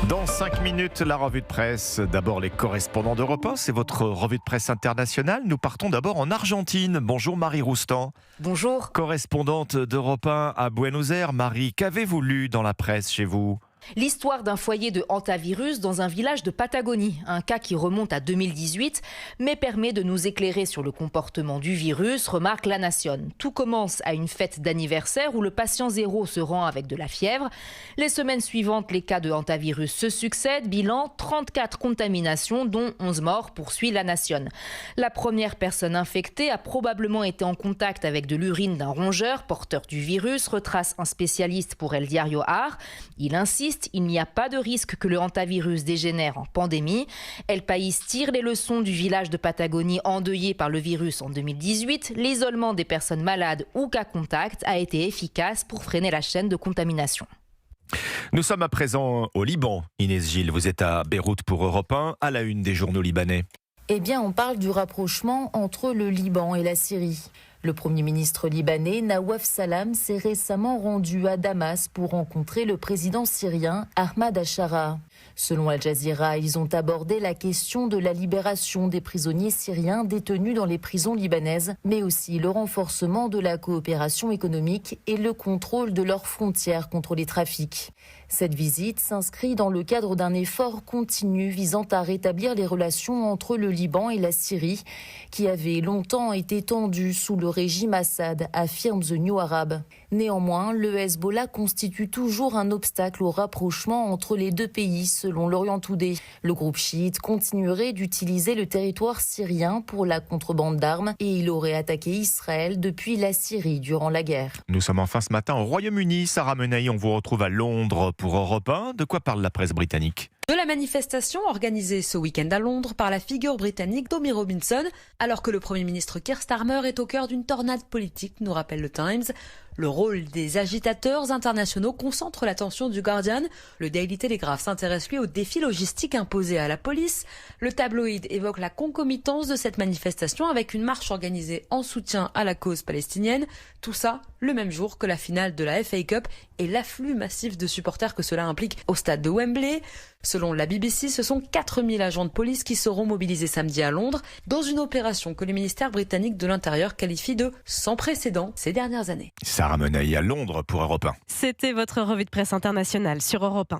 Dans 5 minutes, la revue de presse. D'abord, les correspondants d'Europe 1. C'est votre revue de presse internationale. Nous partons d'abord en Argentine. Bonjour Marie Roustan. Bonjour. Correspondante d'Europe 1 à Buenos Aires. Marie, qu'avez-vous lu dans la presse chez vous ? L'histoire d'un foyer de hantavirus dans un village de Patagonie. Un cas qui remonte à 2018, mais permet de nous éclairer sur le comportement du virus, remarque La Nación. Tout commence à une fête d'anniversaire où le patient zéro se rend avec de la fièvre. Les semaines suivantes, les cas de hantavirus se succèdent. Bilan, 34 contaminations, dont 11 morts, poursuit La Nación. La première personne infectée a probablement été en contact avec de l'urine d'un rongeur porteur du virus, retrace un spécialiste pour El Diario AR. Il insiste, il n'y a pas de risque que le hantavirus dégénère en pandémie. El País tire les leçons du village de Patagonie endeuillé par le virus en 2018. L'isolement des personnes malades ou cas contact a été efficace pour freiner la chaîne de contamination. Nous sommes à présent au Liban. Inès Gilles, vous êtes à Beyrouth pour Europe 1, à la une des journaux libanais. Eh bien, on parle du rapprochement entre le Liban et la Syrie. Le Premier ministre libanais, Nawaf Salam, s'est récemment rendu à Damas pour rencontrer le président syrien Ahmad Achara. Selon Al Jazeera, ils ont abordé la question de la libération des prisonniers syriens détenus dans les prisons libanaises, mais aussi le renforcement de la coopération économique et le contrôle de leurs frontières contre les trafics. Cette visite s'inscrit dans le cadre d'un effort continu visant à rétablir les relations entre le Liban et la Syrie, qui avaient longtemps été tendues sous le régime Assad, affirme The New Arab. Néanmoins, le Hezbollah constitue toujours un obstacle au rapprochement entre les deux pays, selon l'Orient Today. Le groupe chiite continuerait d'utiliser le territoire syrien pour la contrebande d'armes et il aurait attaqué Israël depuis la Syrie durant la guerre. Nous sommes enfin ce matin au Royaume-Uni. Sarah Menaille, on vous retrouve à Londres pour Europe 1. De quoi parle la presse britannique ? De la manifestation organisée ce week-end à Londres par la figure britannique Tommy Robinson, alors que le Premier ministre Keir Starmer est au cœur d'une tornade politique, nous rappelle le Times. Le rôle des agitateurs internationaux concentre l'attention du Guardian. Le Daily Telegraph s'intéresse lui aux défis logistiques imposés à la police. Le tabloïd évoque la concomitance de cette manifestation avec une marche organisée en soutien à la cause palestinienne. Tout ça le même jour que la finale de la FA Cup et l'afflux massif de supporters que cela implique au stade de Wembley. Selon la BBC, ce sont 4000 agents de police qui seront mobilisés samedi à Londres dans une opération que le ministère britannique de l'Intérieur qualifie de sans précédent ces dernières années. Sarah Menaille à Londres pour Europe 1. C'était votre revue de presse internationale sur Europe 1.